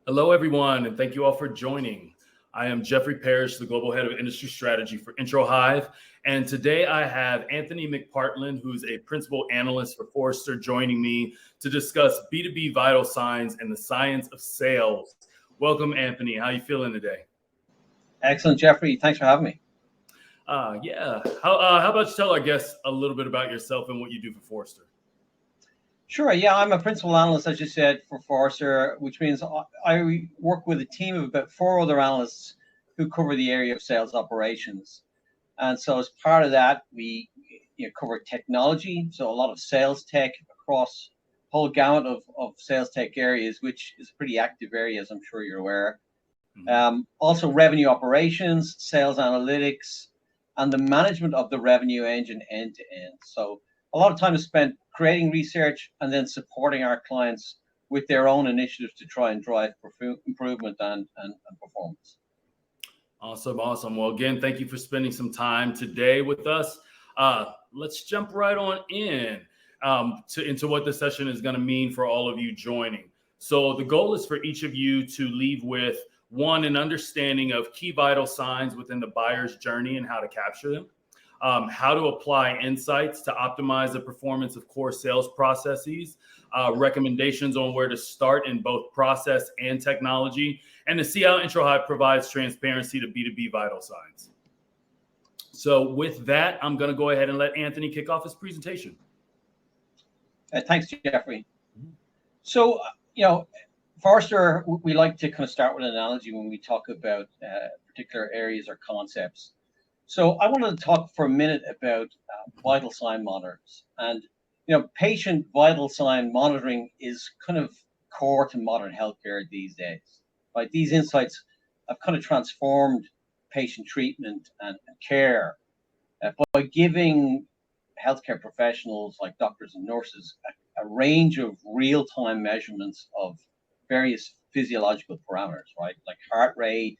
Hello, everyone, and thank you all for joining. I am Jeffrey Parrish, the Global Head of Industry Strategy for Intro Hive. And today I have Anthony McPartland, who's a Principal Analyst for Forrester, joining me to discuss B2B vital signs and the science of sales. Welcome, Anthony. How are you feeling today? Excellent, Jeffrey. Thanks for having me. Yeah. How about you tell our guests a little bit about yourself and what you do for Forrester? Sure. Yeah, I'm a principal analyst, as you said, for Forrester, which means I work with a team of about four other analysts who cover the area of sales operations. And so as part of that, we cover technology, so a lot of sales tech across the whole gamut of sales tech areas, which is a pretty active area, as I'm sure you're aware. Also revenue operations, sales analytics, and the management of the revenue engine end to end. So a lot of time is spent creating research and then supporting our clients with their own initiatives to try and drive improvement and performance. Awesome. Well, again, thank you for spending some time today with us. Let's jump right on into what this session is going to mean for all of you joining. So the goal is for each of you to leave with one, an understanding of key vital signs within the buyer's journey and how to capture them. How to apply insights to optimize the performance of core sales processes, recommendations on where to start in both process and technology, and to see how Intro Hive provides transparency to B2B vital signs. So with that, I'm going to go ahead and let Anthony kick off his presentation. Thanks, Jeffrey. So, Forrester, we like to kind of start with an analogy when we talk about particular areas or concepts. So I wanted to talk for a minute about vital sign monitors. And, patient vital sign monitoring is kind of core to modern healthcare these days. Right? These insights have kind of transformed patient treatment and care by giving healthcare professionals like doctors and nurses a range of real-time measurements of various physiological parameters, right? Like heart rate,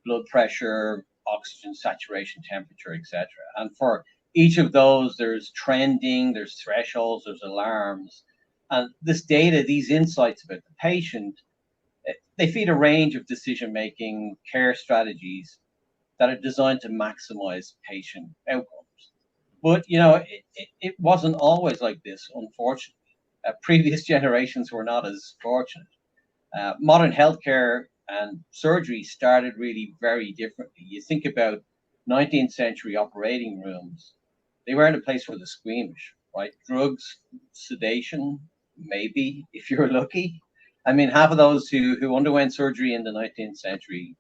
blood pressure, oxygen saturation, temperature, etc. And for each of those, there's trending, there's thresholds, there's alarms. And this data, these insights about the patient, they feed a range of decision-making care strategies that are designed to maximize patient outcomes. But, it wasn't always like this, unfortunately. Previous generations were not as fortunate. Modern healthcare and surgery started really very differently. You think about 19th century operating rooms, they weren't a place for the squeamish, right? Drugs, sedation, maybe, if you're lucky. I mean, half of those who underwent surgery in the 19th century,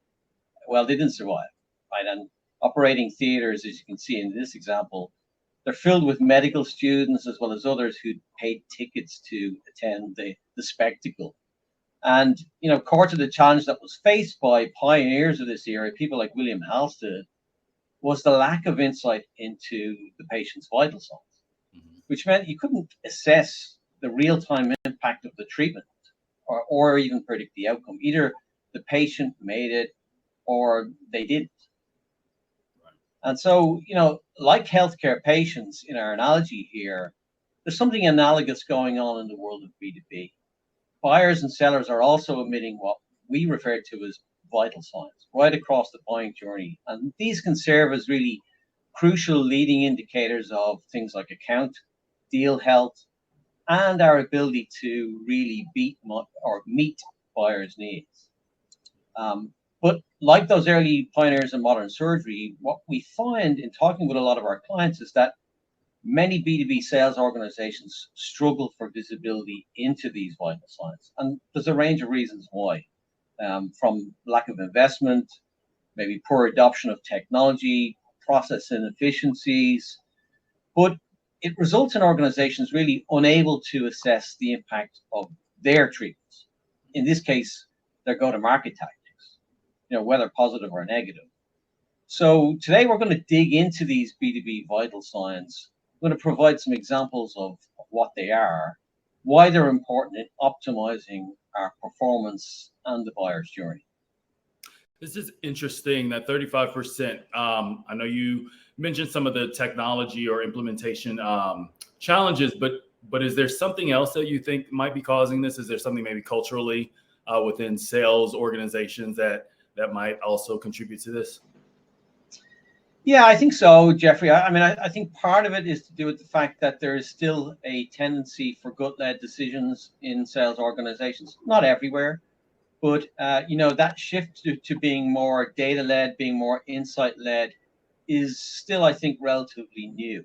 well, they didn't survive, right? And operating theaters, as you can see in this example, they're filled with medical students as well as others who paid tickets to attend the spectacle. And, core to the challenge that was faced by pioneers of this era, people like William Halsted, was the lack of insight into the patient's vital signs, which meant you couldn't assess the real-time impact of the treatment or even predict the outcome. Either the patient made it or they didn't. And so, like healthcare patients in our analogy here, there's something analogous going on in the world of B2B. Buyers and sellers are also emitting what we refer to as vital signs right across the buying journey. And these can serve as really crucial leading indicators of things like account, deal health, and our ability to really meet buyers' needs. But like those early pioneers in modern surgery, what we find in talking with a lot of our clients is that many B2B sales organizations struggle for visibility into these vital signs. And there's a range of reasons why, from lack of investment, maybe poor adoption of technology, process inefficiencies. But it results in organizations really unable to assess the impact of their treatments. In this case, their go-to-market tactics, whether positive or negative. So today we're going to dig into these B2B vital signs. I'm going to provide some examples of what they are, why they're important in optimizing our performance and the buyer's journey. This is interesting, that 35%. I know you mentioned some of the technology or implementation challenges, but is there something else that you think might be causing this? Is there something maybe culturally within sales organizations that might also contribute to this? Yeah, I think so, Jeffrey. I mean, I think part of it is to do with the fact that there is still a tendency for gut-led decisions in sales organizations. Not everywhere, but that shift to being more data-led, being more insight-led, is still, I think, relatively new.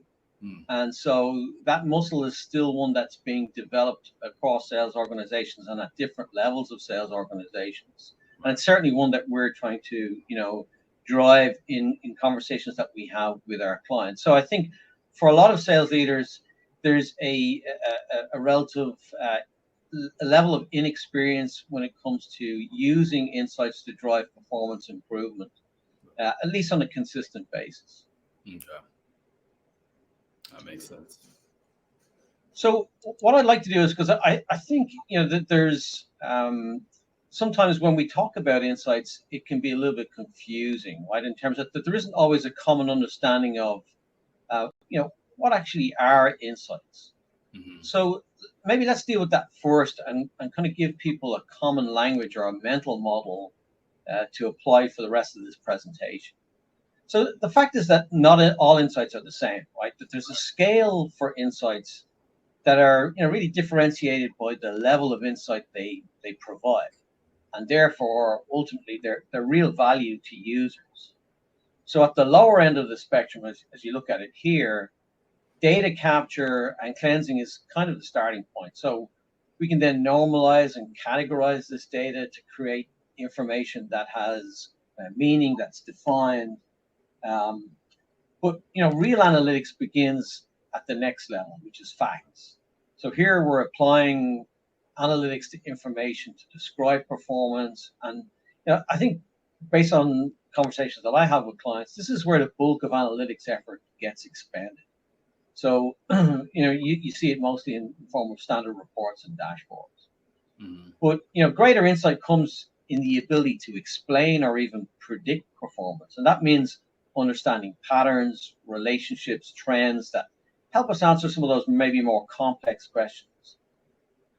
And so that muscle is still one that's being developed across sales organizations and at different levels of sales organizations. And it's certainly one that we're trying to, drive in conversations that we have with our clients. So I think for a lot of sales leaders, there's a relative level of inexperience when it comes to using insights to drive performance improvement, at least on a consistent basis. Okay. That makes sense. So what I'd like to do is, because I think, that there's sometimes when we talk about insights, it can be a little bit confusing, right? In terms of that there isn't always a common understanding of, what actually are insights. Mm-hmm. So maybe let's deal with that first and kind of give people a common language or a mental model to apply for the rest of this presentation. So the fact is that not all insights are the same, right? That there's a scale for insights that are really differentiated by the level of insight they provide, and therefore ultimately their real value to users. So at the lower end of the spectrum, as you look at it here, data capture and cleansing is kind of the starting point. So we can then normalize and categorize this data to create information that has meaning, that's defined. But real analytics begins at the next level, which is facts. So here we're applying analytics to information to describe performance. And I think based on conversations that I have with clients, this is where the bulk of analytics effort gets expended. So you see it mostly in the form of standard reports and dashboards. Mm-hmm. But greater insight comes in the ability to explain or even predict performance, and that means understanding patterns, relationships, trends that help us answer some of those maybe more complex questions.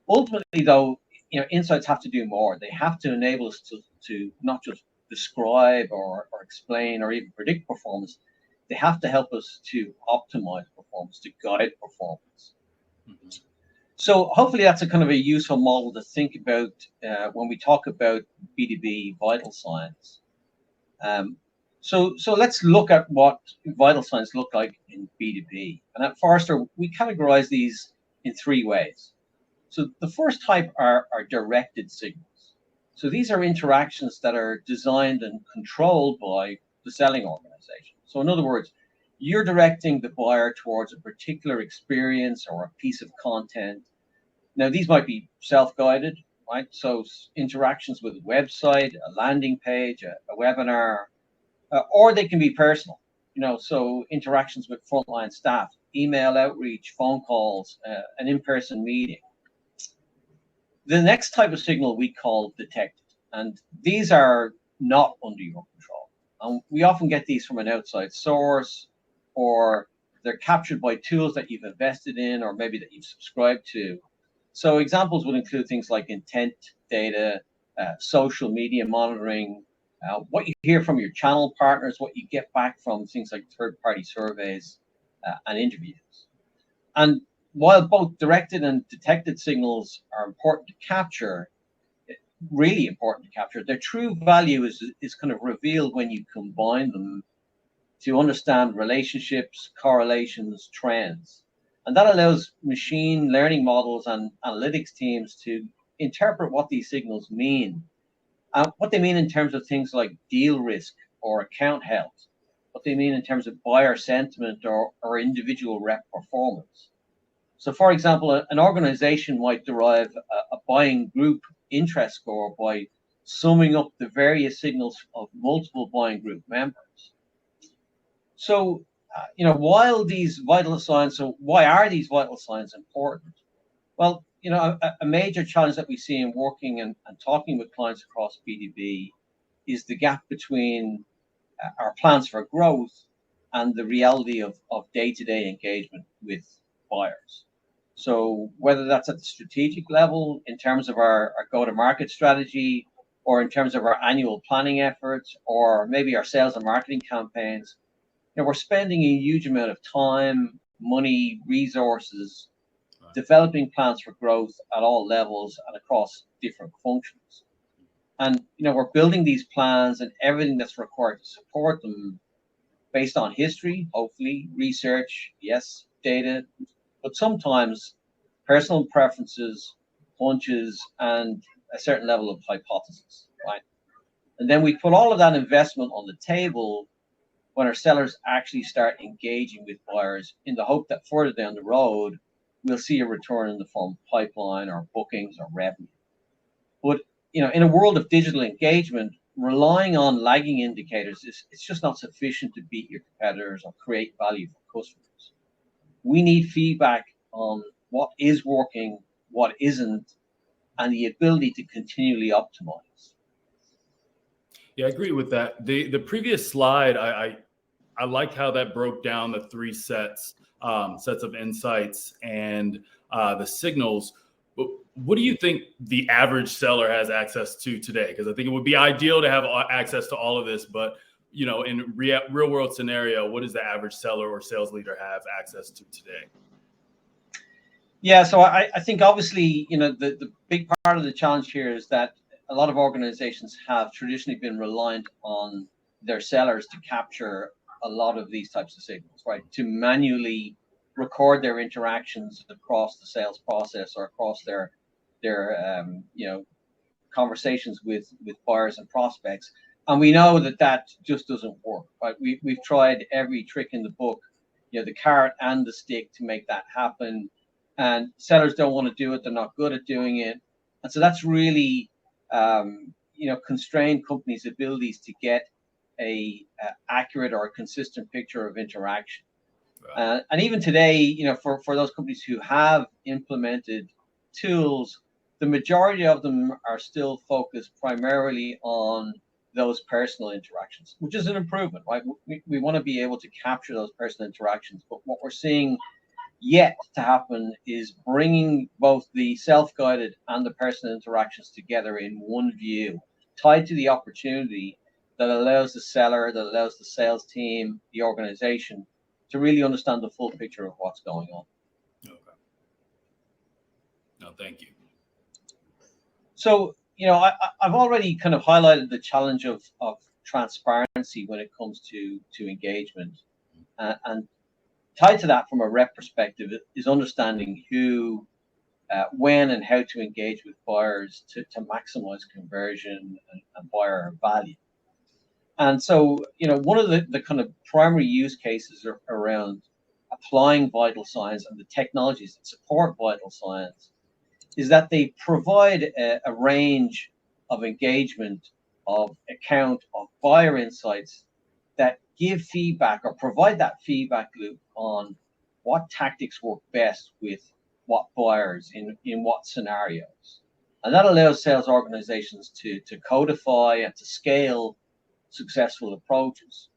Ultimately, though, insights have to do more. They have to enable us to not just describe or explain or even predict performance. They have to help us to optimize performance, to guide performance. Mm-hmm. So hopefully that's a kind of a useful model to think about when we talk about B2B vital signs. So let's look at what vital signs look like in B2B. And at Forrester, we categorize these in three ways. So the first type are directed signals. So these are interactions that are designed and controlled by the selling organization. So in other words, you're directing the buyer towards a particular experience or a piece of content. Now, these might be self-guided, right? So interactions with a website, a landing page, a webinar, or they can be personal, so interactions with frontline staff, email outreach, phone calls, an in-person meeting. The next type of signal we call detected, and these are not under your control. And we often get these from an outside source, or they're captured by tools that you've invested in, or maybe that you've subscribed to. So examples would include things like intent data, social media monitoring, what you hear from your channel partners, what you get back from things like third-party surveys and interviews. And while both directed and detected signals are important to capture, really important to capture, their true value is kind of revealed when you combine them to understand relationships, correlations, trends. And that allows machine learning models and analytics teams to interpret what these signals mean. What they mean in terms of things like deal risk or account health, what they mean in terms of buyer sentiment or individual rep performance. So, for example, an organization might derive a buying group interest score by summing up the various signals of multiple buying group members. So, while these vital signs, so why are these vital signs important? Well, a major challenge that we see in working and talking with clients across B2B is the gap between our plans for growth and the reality of day-to-day engagement with buyers. So whether that's at the strategic level in terms of our go-to-market strategy, or in terms of our annual planning efforts, or maybe our sales and marketing campaigns, we're spending a huge amount of time, money, resources, developing plans for growth at all levels and across different functions. And we're building these plans and everything that's required to support them based on history, hopefully, research, yes, data, but sometimes personal preferences, hunches, and a certain level of hypothesis, right? And then we put all of that investment on the table when our sellers actually start engaging with buyers, in the hope that further down the road, we'll see a return in the form of pipeline or bookings or revenue. But in a world of digital engagement, relying on lagging indicators it's just not sufficient to beat your competitors or create value for customers. We need feedback on what is working, what isn't, and the ability to continually optimize. Yeah, I agree with that. The previous slide, I like how that broke down the three sets of insights and the signals. But what do you think the average seller has access to today? Because I think it would be ideal to have access to all of this, but in real world scenario, what does the average seller or sales leader have access to today? Yeah, so I think obviously, the big part of the challenge here is that a lot of organizations have traditionally been reliant on their sellers to capture a lot of these types of signals, right? To manually record their interactions across the sales process or across their conversations with buyers and prospects. And we know that just doesn't work, right? We've tried every trick in the book, the carrot and the stick, to make that happen. And sellers don't want to do it. They're not good at doing it. And so that's really, constrained companies' abilities to get a accurate or a consistent picture of interaction. Right. And even today, for those companies who have implemented tools, the majority of them are still focused primarily on those personal interactions, which is an improvement, right? We want to be able to capture those personal interactions, but what we're seeing yet to happen is bringing both the self-guided and the personal interactions together in one view, tied to the opportunity that allows the seller, that allows the sales team, the organization to really understand the full picture of what's going on. Okay. No, thank you. So, I've already kind of highlighted the challenge of transparency when it comes to engagement. And tied to that from a rep perspective is understanding who, when, and how to engage with buyers to maximize conversion and buyer value. And so, one of the kind of primary use cases around applying vital signs and the technologies that support vital signs is that they provide a range of engagement, of account, of buyer insights that give feedback or provide that feedback loop on what tactics work best with what buyers in what scenarios. And that allows sales organizations to codify and to scale successful approaches.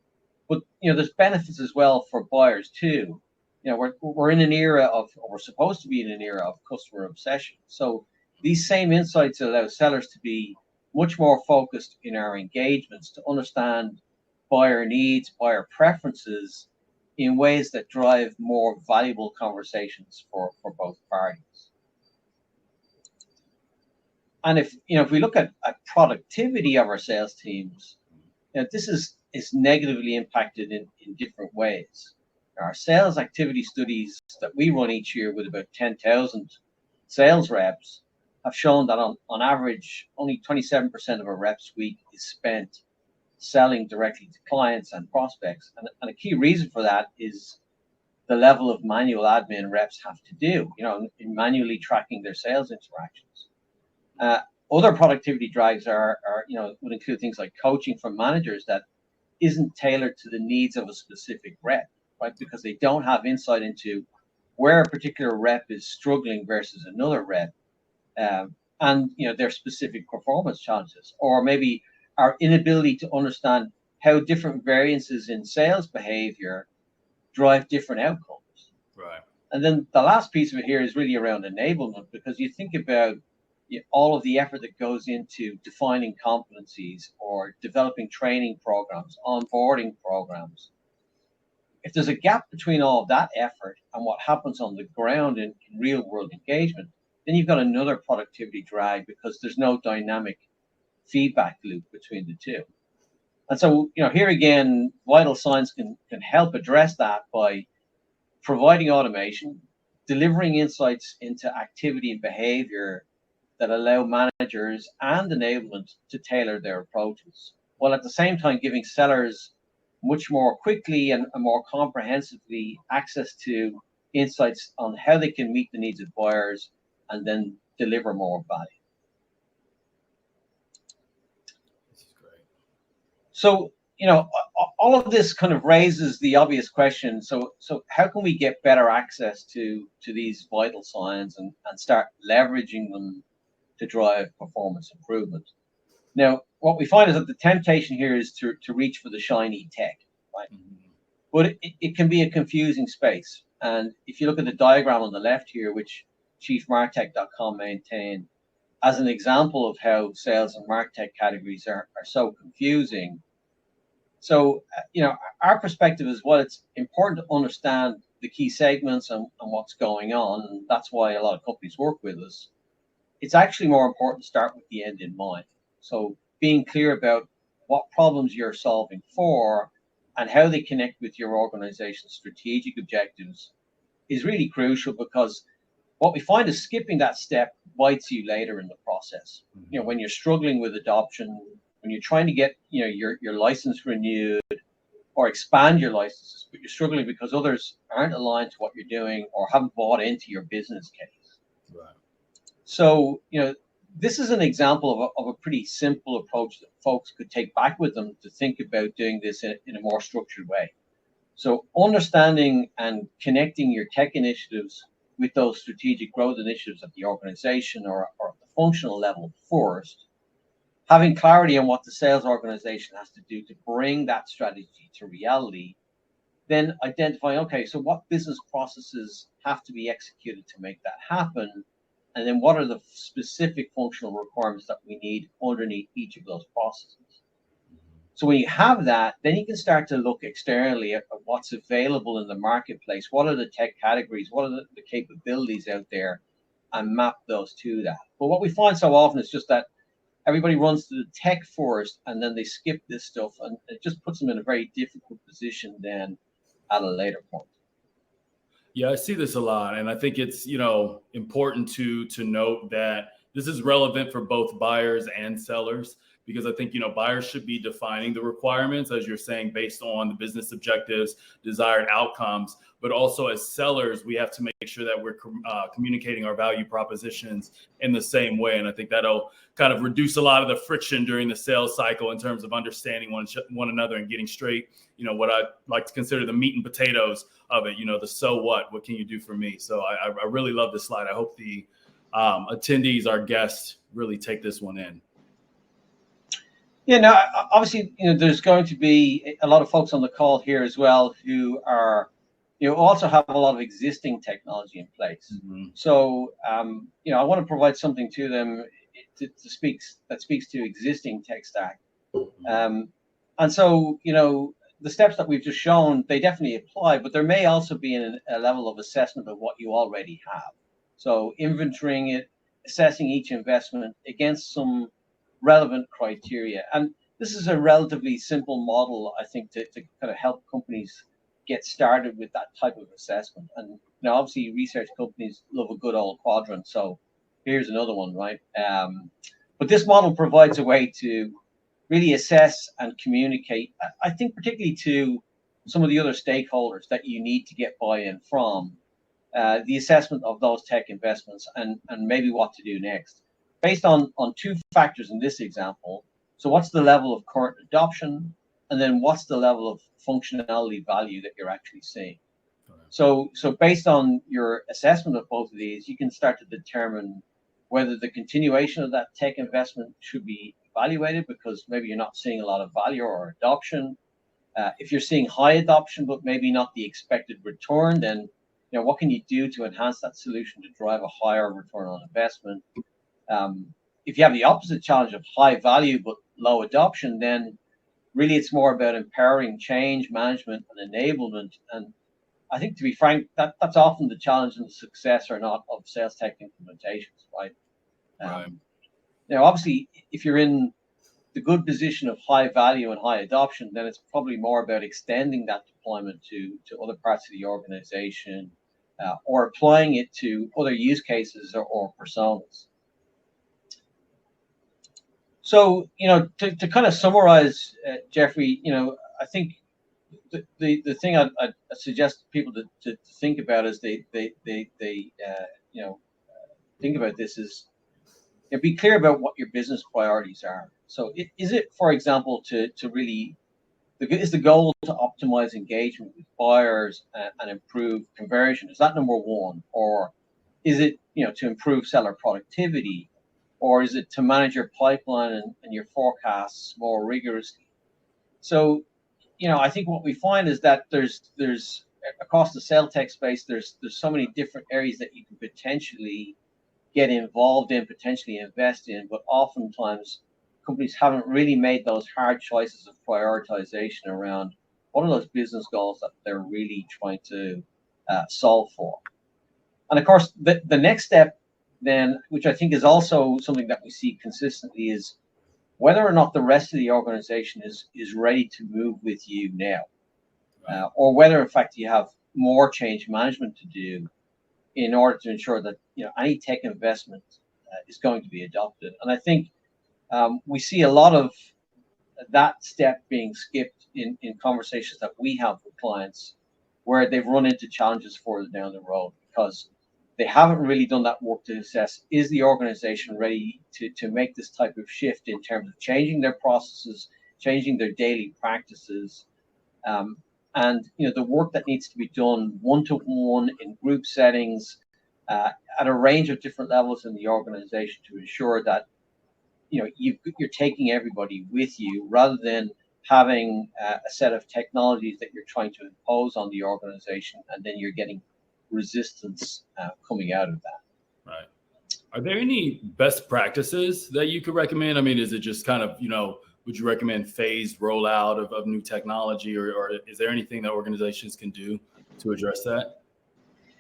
But there's benefits as well for buyers too. We're in an era of, or we're supposed to be in an era of, customer obsession. So these same insights allow sellers to be much more focused in our engagements, to understand buyer needs, buyer preferences in ways that drive more valuable conversations for both parties. And if we look at productivity of our sales teams, this is negatively impacted in different ways. Our sales activity studies that we run each year with about 10,000 sales reps have shown that on average, only 27% of a rep's week is spent selling directly to clients and prospects. And a key reason for that is the level of manual admin reps have to do, in manually tracking their sales interactions. Other productivity drags would include things like coaching from managers that isn't tailored to the needs of a specific rep, right? Because they don't have insight into where a particular rep is struggling versus another rep, and their specific performance challenges, or maybe our inability to understand how different variances in sales behavior drive different outcomes. Right. And then the last piece of it here is really around enablement, because you think about all of the effort that goes into defining competencies or developing training programs, onboarding programs. If there's a gap between all of that effort and what happens on the ground in real world engagement, then you've got another productivity drag because there's no dynamic feedback loop between the two. And so, here again, vital signs can help address that by providing automation, delivering insights into activity and behavior that allow managers and enablement to tailor their approaches, while at the same time giving sellers much more quickly and more comprehensively access to insights on how they can meet the needs of buyers and then deliver more value. This is great. So, all of this kind of raises the obvious question. So how can we get better access to these vital signs and start leveraging them to drive performance improvement? Now, what we find is that the temptation here is to reach for the shiny tech, right? Mm-hmm. But it can be a confusing space. And if you look at the diagram on the left here, which chiefmartech.com maintained as an example of how sales and martech categories are so confusing. So, our perspective is, well, it's important to understand the key segments and what's going on. And that's why a lot of companies work with us. It's actually more important to start with the end in mind. So being clear about what problems you're solving for and how they connect with your organization's strategic objectives is really crucial, because what we find is skipping that step bites you later in the process. Mm-hmm. When you're struggling with adoption, when you're trying to get your license renewed or expand your licenses, but you're struggling because others aren't aligned to what you're doing or haven't bought into your business case. Right. So, this is an example of a pretty simple approach that folks could take back with them to think about doing this in a more structured way. So understanding and connecting your tech initiatives with those strategic growth initiatives at the organization or at the functional level first, having clarity on what the sales organization has to do to bring that strategy to reality, then identifying, okay, so what business processes have to be executed to make that happen? And then what are the specific functional requirements that we need underneath each of those processes? So when you have that, then you can start to look externally at what's available in the marketplace. What are the tech categories? What are the capabilities out there? And map those to that. But what we find so often is just that everybody runs to the tech first, and then they skip this stuff, and it just puts them in a very difficult position then at a later point. Yeah, I see this a lot, and I think it's important to note that this is relevant for both buyers and sellers, because I think buyers should be defining the requirements, as you're saying, based on the business objectives, desired outcomes. But also as sellers, we have to make sure that we're communicating our value propositions in the same way. And I think that'll kind of reduce a lot of the friction during the sales cycle in terms of understanding one another and getting straight, what I like to consider the meat and potatoes of it, the so what can you do for me? So I really love this slide. I hope the attendees, our guests, really take this one in. Yeah, now, obviously, there's going to be a lot of folks on the call here as well who are, also have a lot of existing technology in place. Mm-hmm. So, I want to provide something to them that speaks to existing tech stack. And so, the steps that we've just shown, they definitely apply, but there may also be a level of assessment of what you already have. So inventorying it, assessing each investment against some relevant criteria. And this is a relatively simple model, I think, to kind of help companies get started with that type of assessment. And obviously research companies love a good old quadrant. So here's another one, right? But this model provides a way to really assess and communicate, I think, particularly to some of the other stakeholders that you need to get buy-in from, the assessment of those tech investments and maybe what to do next, based on two factors in this example. So what's the level of current adoption? And then what's the level of functionality value that you're actually seeing? So based on your assessment of both of these, you can start to determine whether the continuation of that tech investment should be evaluated, because maybe you're not seeing a lot of value or adoption. If you're seeing high adoption, but maybe not the expected return, then what can you do to enhance that solution to drive a higher return on investment? If you have the opposite challenge of high value but low adoption, then really it's more about empowering change management and enablement. And I think, to be frank, that's often the challenge and the success or not of sales tech implementations, right? Right. Now, obviously, if you're in the good position of high value and high adoption, then it's probably more about extending that deployment to other parts of the organization, or applying it to other use cases or personas. So, to kind of summarize, Jeffrey, I think the thing I'd suggest people to think about as they think about this is, be clear about what your business priorities are. So is it, for example, is the goal to optimize engagement with buyers and improve conversion? Is that number one? Or is it, to improve seller productivity? Or is it to manage your pipeline and your forecasts more rigorously? So, I think what we find is that there's across the sales tech space, there's so many different areas that you can potentially get involved in, potentially invest in, but oftentimes companies haven't really made those hard choices of prioritization around what are those business goals that they're really trying to solve for. And of course, the next step then, which I think is also something that we see consistently, is whether or not the rest of the organization is ready to move with you now, or whether in fact you have more change management to do in order to ensure that any tech investment is going to be adopted. And I think we see a lot of that step being skipped in conversations that we have with clients, where they've run into challenges further down the road because they haven't really done that work to assess, is the organization ready to make this type of shift in terms of changing their processes, changing their daily practices, and the work that needs to be done one-to-one in group settings at a range of different levels in the organization to ensure that you're taking everybody with you, rather than having a set of technologies that you're trying to impose on the organization, and then you're getting resistance coming out of that. Right. Are there any best practices that you could recommend? I mean, is it just kind of, would you recommend phased rollout of new technology, or is there anything that organizations can do to address that?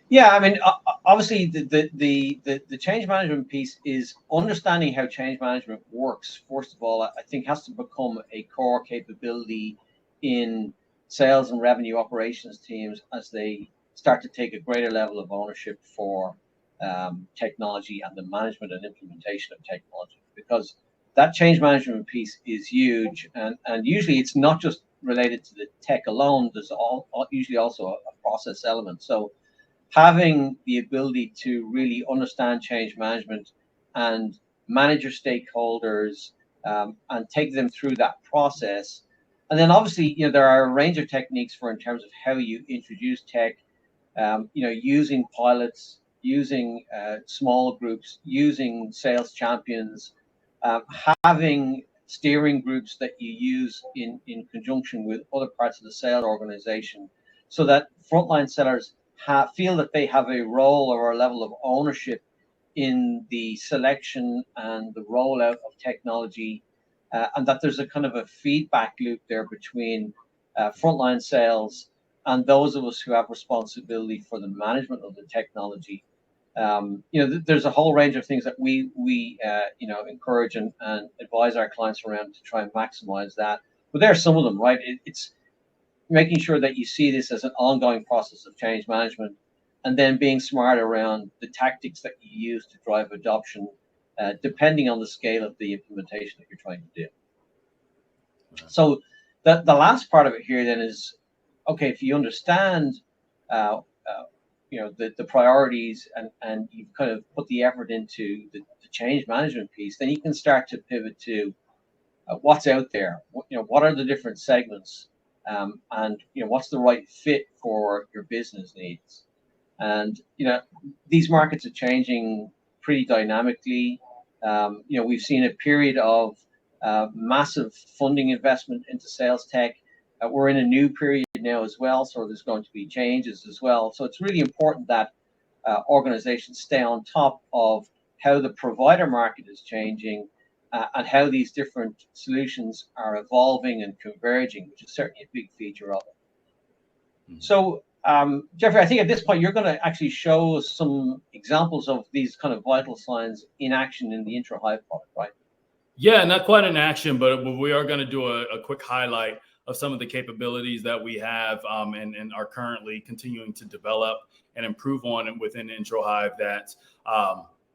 Yeah, I mean, obviously the change management piece is understanding how change management works. First of all, I think has to become a core capability in sales and revenue operations teams as they start to take a greater level of ownership for technology and the management and implementation of technology, because that change management piece is huge, and usually it's not just related to the tech alone. There's usually also a process element. So having the ability to really understand change management and manage your stakeholders and take them through that process. And then obviously, there are a range of techniques in terms of how you introduce tech, using pilots, using small groups, using sales champions, having steering groups that you use in conjunction with other parts of the sales organization, so that frontline sellers feel that they have a role or a level of ownership in the selection and the rollout of technology, and that there's a kind of a feedback loop there between frontline sales and those of us who have responsibility for the management of the technology. There's a whole range of things that we encourage and advise our clients around to try and maximize that. But there are some of them, right? It's making sure that you see this as an ongoing process of change management, and then being smart around the tactics that you use to drive adoption, depending on the scale of the implementation that you're trying to do. So the last part of it here then is, okay, if you understand the priorities and you've kind of put the effort into the change management piece, then you can start to pivot to what's out there. What are the different segments, and what's the right fit for your business needs. And these markets are changing pretty dynamically. We've seen a period of massive funding investment into sales tech. We're in a new period now as well, so there's going to be changes as well. So it's really important that organizations stay on top of how the provider market is changing and how these different solutions are evolving and converging, which is certainly a big feature of it. Mm-hmm. So, Jeffrey, I think at this point you're going to actually show us some examples of these kind of vital signs in action in the IntroHive product, right? Yeah, not quite in action, but we are going to do a quick highlight of some of the capabilities that we have and are currently continuing to develop and improve on within IntroHive that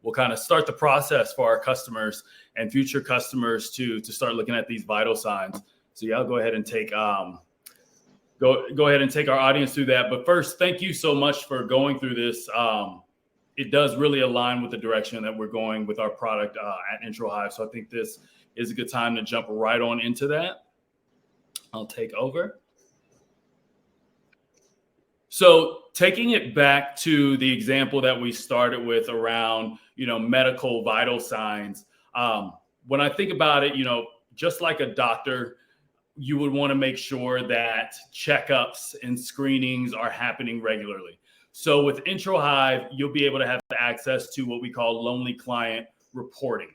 will kind of start the process for our customers and future customers to start looking at these vital signs. So yeah, I'll go ahead and take go ahead and take our audience through that. But first, thank you so much for going through this. It does really align with the direction that we're going with our product at IntroHive. So I think this is a good time to jump right on into that. I'll take over. So taking it back to the example that we started with around, medical vital signs. When I think about it, just like a doctor, you would want to make sure that checkups and screenings are happening regularly. So with IntroHive, you'll be able to have access to what we call lonely client reporting.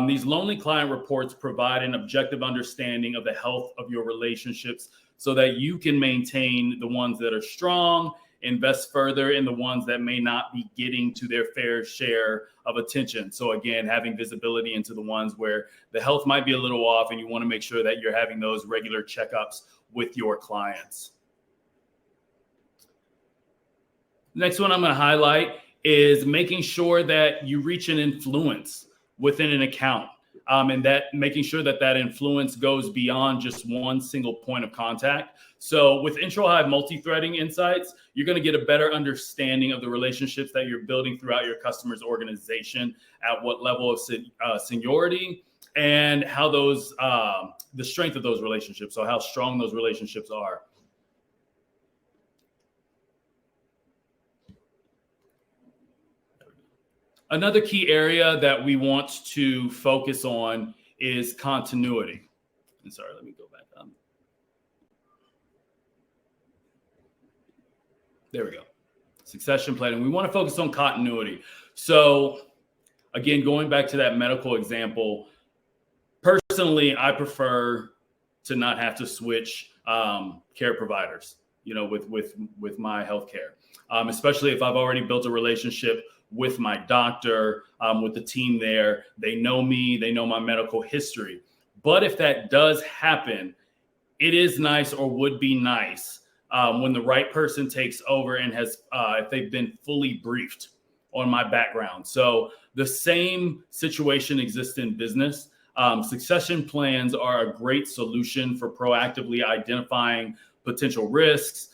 These lonely client reports provide an objective understanding of the health of your relationships so that you can maintain the ones that are strong, invest further in the ones that may not be getting to their fair share of attention. So again, having visibility into the ones where the health might be a little off and you want to make sure that you're having those regular checkups with your clients. Next one I'm going to highlight is making sure that you reach an influence within an account and that making sure that that influence goes beyond just one single point of contact. So with IntroHive multi-threading insights, you're going to get a better understanding of the relationships that you're building throughout your customer's organization, at what level of seniority, and how those the strength of those relationships, so how strong those relationships are. Another key area that we want to focus on is continuity. And sorry, let me go back up. There we go. Succession planning. We want to focus on continuity. So again, going back to that medical example, personally, I prefer to not have to switch care providers, with my healthcare, especially if I've already built a relationship with my doctor, with the team there. They know me, they know my medical history. But if that does happen, it is nice or would be nice when the right person takes over and has, if they've been fully briefed on my background. So the same situation exists in business. Succession plans are a great solution for proactively identifying potential risks,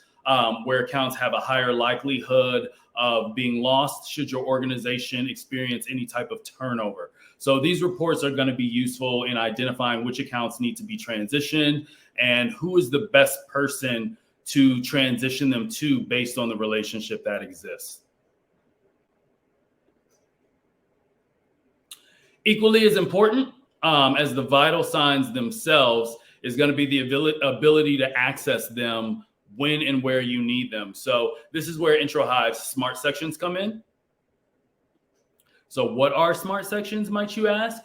where accounts have a higher likelihood of being lost should your organization experience any type of turnover. So these reports are going to be useful in identifying which accounts need to be transitioned and who is the best person to transition them to based on the relationship that exists. Equally as important as the vital signs themselves is going to be the ability to access them when and where you need them. So this is where IntroHive's smart sections come in. So what are smart sections, might you ask?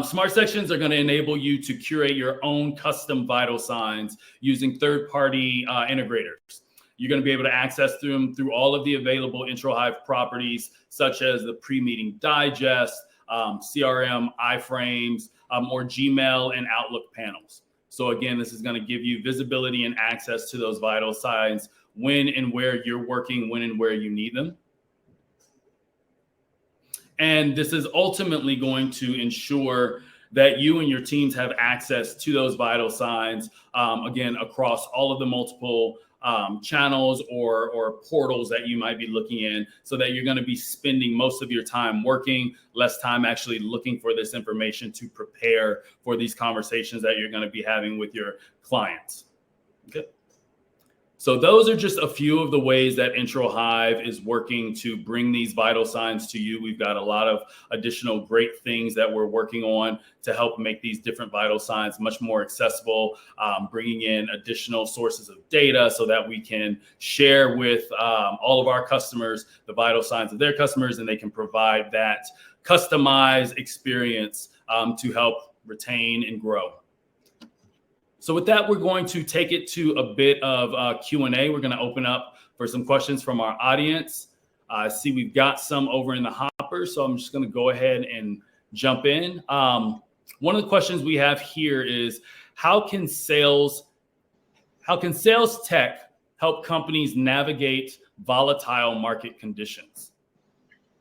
Smart sections are going to enable you to curate your own custom vital signs using third-party integrators. You're going to be able to access them through all of the available IntroHive properties, such as the pre-meeting digest, CRM, iframes, or Gmail and Outlook panels. So again, this is going to give you visibility and access to those vital signs when and where you're working, when and where you need them. And this is ultimately going to ensure that you and your teams have access to those vital signs, again, across all of the multiple channels or portals that you might be looking in, so that you're going to be spending most of your time working, less time actually looking for this information to prepare for these conversations that you're going to be having with your clients. Okay. So those are just a few of the ways that Intro Hive is working to bring these vital signs to you. We've got a lot of additional great things that we're working on to help make these different vital signs much more accessible, bringing in additional sources of data so that we can share with all of our customers the vital signs of their customers, and they can provide that customized experience to help retain and grow. So with that, we're going to take it to a bit of Q&A. We're going to open up for some questions from our audience. I see we've got some over in the hopper, so I'm just going to go ahead and jump in. One of the questions we have here is, how can sales tech help companies navigate volatile market conditions?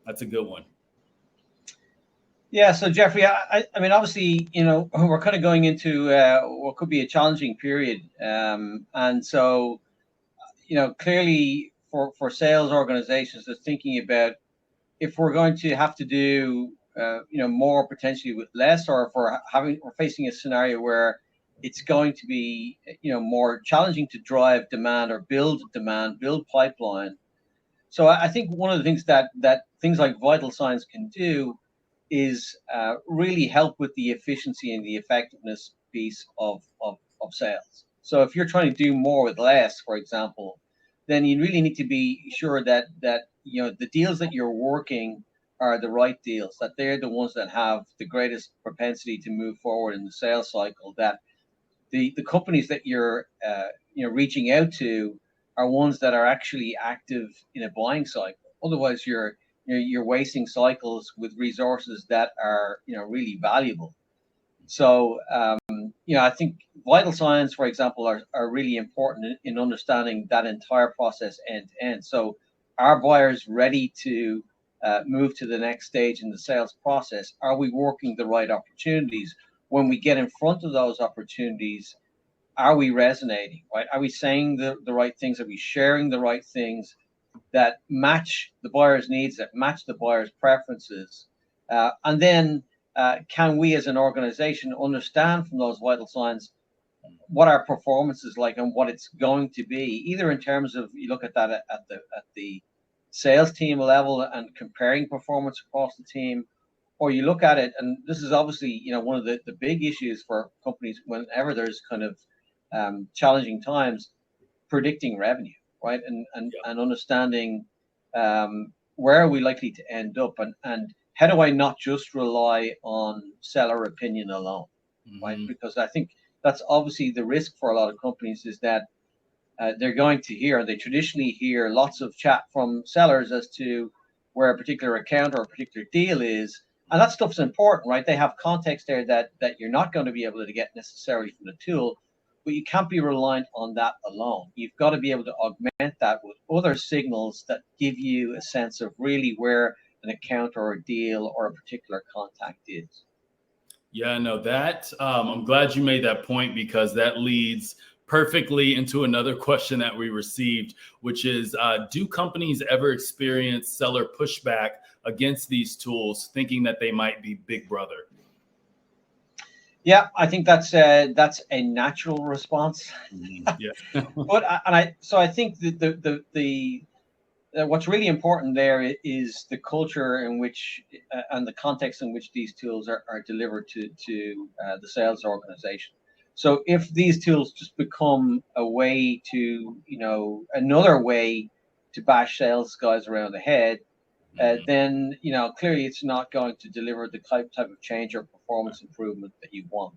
That's a good one. Yeah, so Jeffrey, I mean, obviously, we're kind of going into what could be a challenging period, and so, clearly for sales organizations, they're thinking about if we're going to have to do, more potentially with less, or if we're facing a scenario where it's going to be, more challenging to drive demand or build pipeline. So I think one of the things that things like vital signs can do is really help with the efficiency and the effectiveness piece of sales. So if you're trying to do more with less, for example, then you really need to be sure that the deals that you're working are the right deals, that they're the ones that have the greatest propensity to move forward in the sales cycle, that the companies that you're reaching out to are ones that are actually active in a buying cycle. Otherwise, you're wasting cycles with resources that are really valuable. So I think vital signs, for example, are really important in understanding that entire process end to end. So are buyers ready to move to the next stage in the sales process? Are we working the right opportunities? When we get in front of those opportunities, are we resonating, right? Are we saying the right things? Are we sharing the right things that match the buyer's needs, that match the buyer's preferences? And then can we as an organization understand from those vital signs what our performance is like and what it's going to be, either in terms of, you look at that at the sales team level and comparing performance across the team, or you look at it, and this is obviously one of the big issues for companies whenever there's kind of challenging times, predicting revenue, right? And understanding where are we likely to end up, and how do I not just rely on seller opinion alone, right? Because I think that's obviously the risk for a lot of companies, is that they're going to hear, they traditionally hear lots of chat from sellers as to where a particular account or a particular deal is. And that stuff's important, right? They have context there that you're not going to be able to get necessarily from the tool, but you can't be reliant on that alone. You've got to be able to augment that with other signals that give you a sense of really where an account or a deal or a particular contact is. Yeah, no, that I'm glad you made that point, because that leads perfectly into another question that we received, which is, do companies ever experience seller pushback against these tools, thinking that they might be Big Brother? Yeah, I think that's a natural response. Yeah. But I think the what's really important there is the culture in which and the context in which these tools are delivered to the sales organization. So if these tools just become a way to, another way to bash sales guys around the head, then clearly it's not going to deliver the type of change or performance improvement that you want.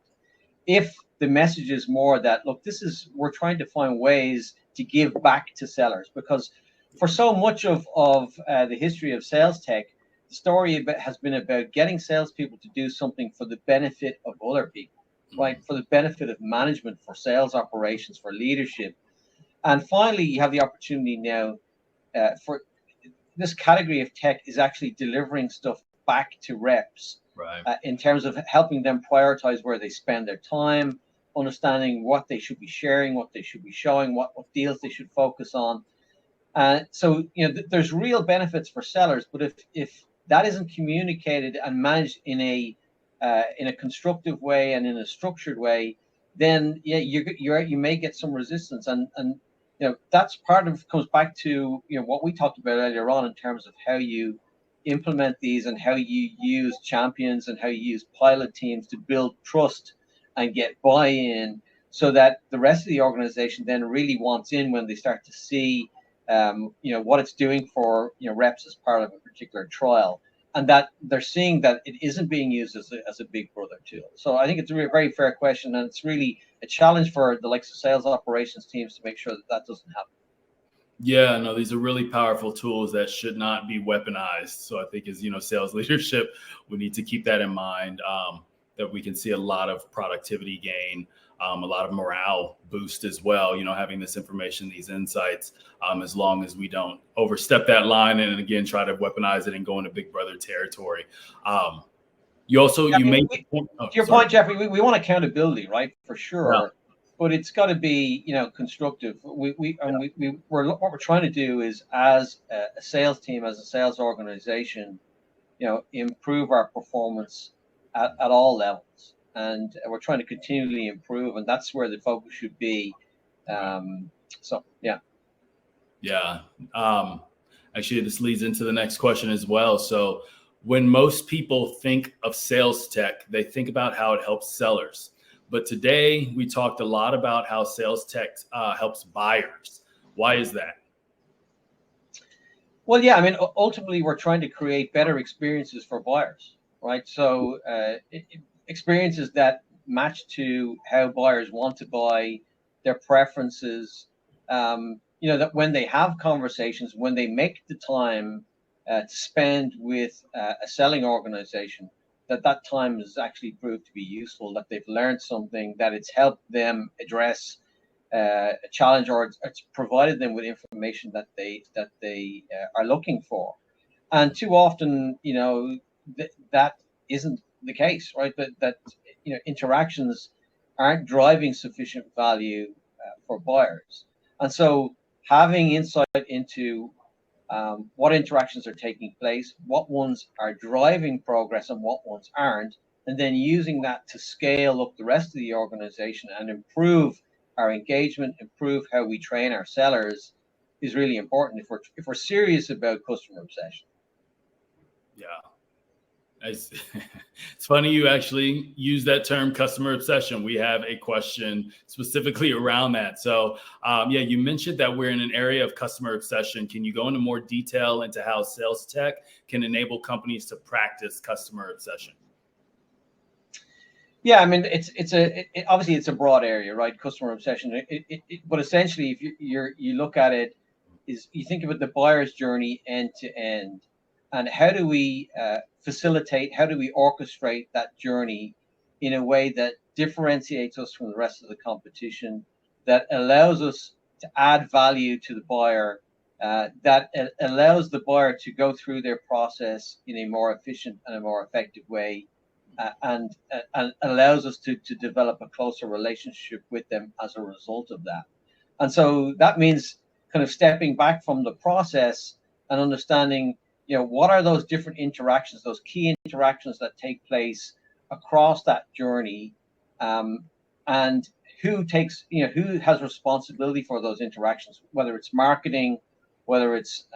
If the message is more that, look, we're trying to find ways to give back to sellers, because for so much of the history of sales tech, the story has been about getting salespeople to do something for the benefit of other people, right? For the benefit of management, for sales operations, for leadership. And finally, you have the opportunity now for this category of tech is actually delivering stuff back to reps, right? In terms of helping them prioritize where they spend their time, understanding what they should be sharing, what they should be showing, what deals they should focus on. So there's real benefits for sellers, but if that isn't communicated and managed in a constructive way and in a structured way, then yeah, you may get some resistance. And that's comes back to what we talked about earlier on in terms of how you implement these and how you use champions and how you use pilot teams to build trust and get buy-in, so that the rest of the organization then really wants in when they start to see what it's doing for reps as part of a particular trial, and that they're seeing that it isn't being used as a big brother tool. So I think it's a very fair question, and it's really a challenge for the likes of sales operations teams to make sure that doesn't happen. Yeah, no, these are really powerful tools that should not be weaponized. So I think as sales leadership, we need to keep that in mind, that we can see a lot of productivity gain, a lot of morale boost as well, having this information, these insights, as long as we don't overstep that line and again, try to weaponize it and go into big brother territory. You made the point. To your point, Jeffrey, we want accountability, right? For sure. Yeah. But it's got to be, constructive. What we're trying to do is, as a sales team, as a sales organization, improve our performance at all levels, and we're trying to continually improve, and that's where the focus should be. So, yeah. Yeah. Actually, this leads into the next question as well. So, when most people think of sales tech, they think about how it helps sellers. But today we talked a lot about how sales tech helps buyers. Why is that? Well, yeah, I mean, ultimately we're trying to create better experiences for buyers, right? So experiences that match to how buyers want to buy, their preferences, that when they have conversations, when they make the time to spend with a selling organization, that time has actually proved to be useful, that they've learned something, that it's helped them address a challenge, or it's provided them with information that they are looking for. And too often, that isn't the case, right? That interactions aren't driving sufficient value for buyers. And so having insight into what interactions are taking place, what ones are driving progress and what ones aren't, and then using that to scale up the rest of the organization and improve our engagement, improve how we train our sellers, is really important if we're serious about customer obsession. Yeah. It's funny you actually use that term, customer obsession. We have a question specifically around that. So you mentioned that we're in an area of customer obsession. Can you go into more detail into how sales tech can enable companies to practice customer obsession? Yeah, I mean, obviously it's a broad area, right? Customer obsession. But essentially, if you look at it, is you think about the buyer's journey end to end, and how do we facilitate, how do we orchestrate that journey in a way that differentiates us from the rest of the competition, that allows us to add value to the buyer, that allows the buyer to go through their process in a more efficient and a more effective way, and allows us to develop a closer relationship with them as a result of that. And so that means kind of stepping back from the process and understanding, what are those different interactions, those key interactions that take place across that journey, and who has responsibility for those interactions, whether it's marketing, whether it's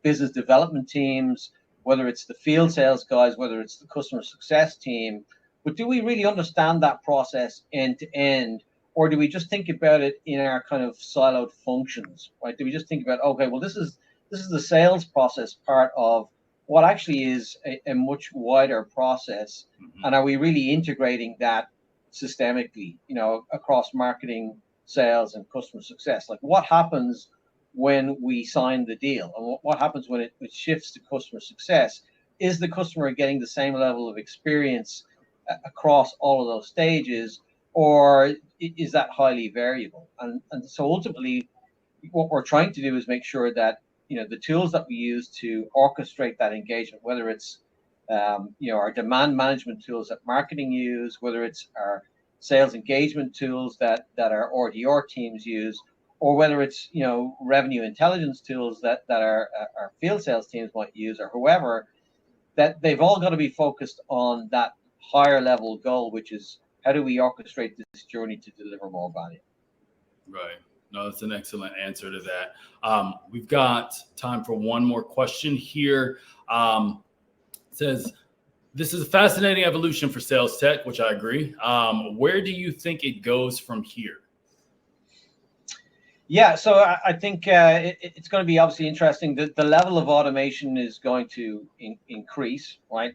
business development teams, whether it's the field sales guys, whether it's the customer success team. But do we really understand that process end to end, or do we just think about it in our kind of siloed functions, right? Do we just think about, okay, well, this is the sales process part of what actually is a much wider process, and are we really integrating that systemically, across marketing, sales, and customer success? Like, what happens when we sign the deal, and what happens when it shifts to customer success? Is the customer getting the same level of experience across all of those stages, or is that highly variable? And so ultimately, what we're trying to do is make sure that the tools that we use to orchestrate that engagement, whether it's our demand management tools that marketing use, whether it's our sales engagement tools that our RDR teams use, or whether it's revenue intelligence tools that our field sales teams might use, or whoever, that they've all got to be focused on that higher level goal, which is how do we orchestrate this journey to deliver more value? Right. No, that's an excellent answer to that. We've got time for one more question here. It says, this is a fascinating evolution for sales tech, which I agree. Where do you think it goes from here? Yeah, so I think it's going to be obviously interesting. The level of automation is going to increase, right?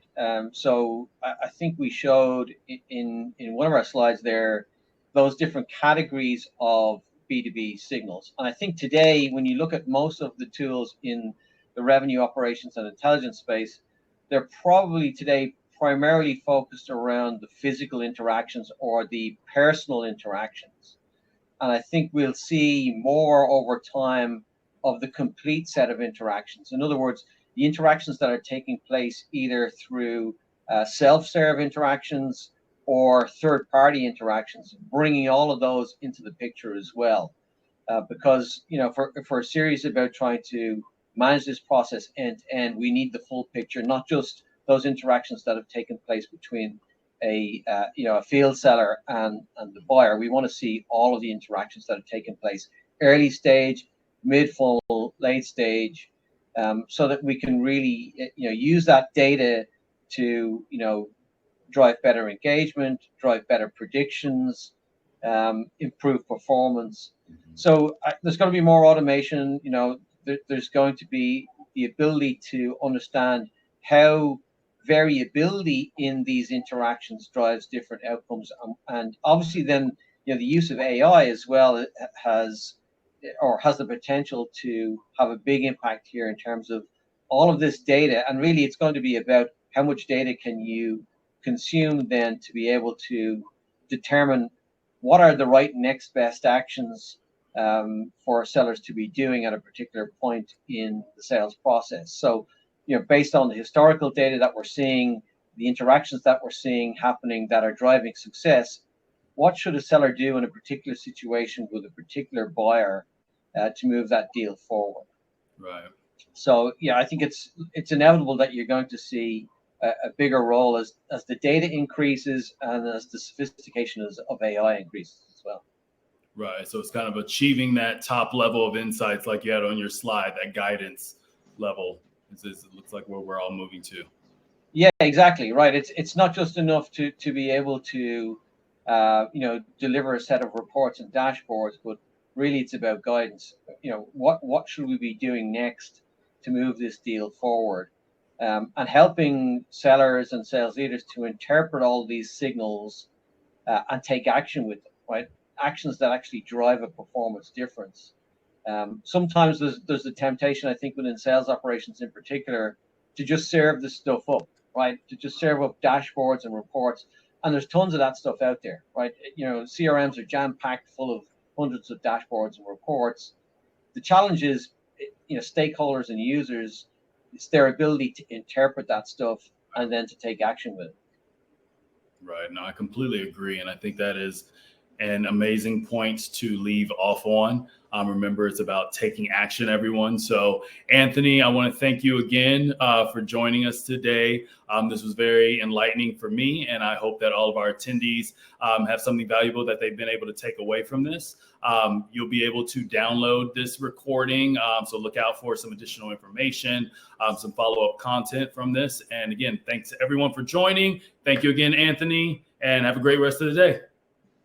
So I think we showed in one of our slides there those different categories of B2B signals. And I think today, when you look at most of the tools in the revenue operations and intelligence space, they're probably today primarily focused around the physical interactions or the personal interactions. And I think we'll see more over time of the complete set of interactions. In other words, the interactions that are taking place either through self-serve interactions or third-party interactions, bringing all of those into the picture as well. Because, for a series about trying to manage this process end to end, we need the full picture, not just those interactions that have taken place between a field seller and the buyer. We want to see all of the interactions that have taken place, early stage, mid funnel, late stage, so that we can really use that data to drive better engagement, drive better predictions, improve performance. So there's going to be more automation. There's going to be the ability to understand how variability in these interactions drives different outcomes, and obviously then the use of AI as well has the potential to have a big impact here in terms of all of this data. And really it's going to be about how much data can you consume then to be able to determine what are the right next best actions for sellers to be doing at a particular point in the sales process. So based on the historical data that we're seeing, the interactions that we're seeing happening that are driving success, what should a seller do in a particular situation with a particular buyer to move that deal forward? Right. So I think it's inevitable that you're going to see a bigger role as the data increases and as the sophistication of AI increases as well. Right. So it's kind of achieving that top level of insights like you had on your slide, that guidance level. It looks like where we're all moving to. Yeah, exactly. Right. It's not just enough to be able to deliver a set of reports and dashboards, but really it's about guidance. What should we be doing next to move this deal forward, and helping sellers and sales leaders to interpret all these signals and take action with them. Right, actions that actually drive a performance difference. Sometimes there's the temptation, I think, within sales operations in particular, to just serve this stuff up, right? To just serve up dashboards and reports. And there's tons of that stuff out there, right? CRMs are jam-packed full of hundreds of dashboards and reports. The challenge is, stakeholders and users, it's their ability to interpret that stuff and then to take action with it. Right. No, I completely agree. And I think that is an amazing point to leave off on. Remember, it's about taking action, everyone. So, Anthony, I want to thank you again for joining us today. This was very enlightening for me, and I hope that all of our attendees have something valuable that they've been able to take away from this. You'll be able to download this recording, so look out for some additional information, some follow-up content from this. And again, thanks to everyone for joining. Thank you again, Anthony, and have a great rest of the day.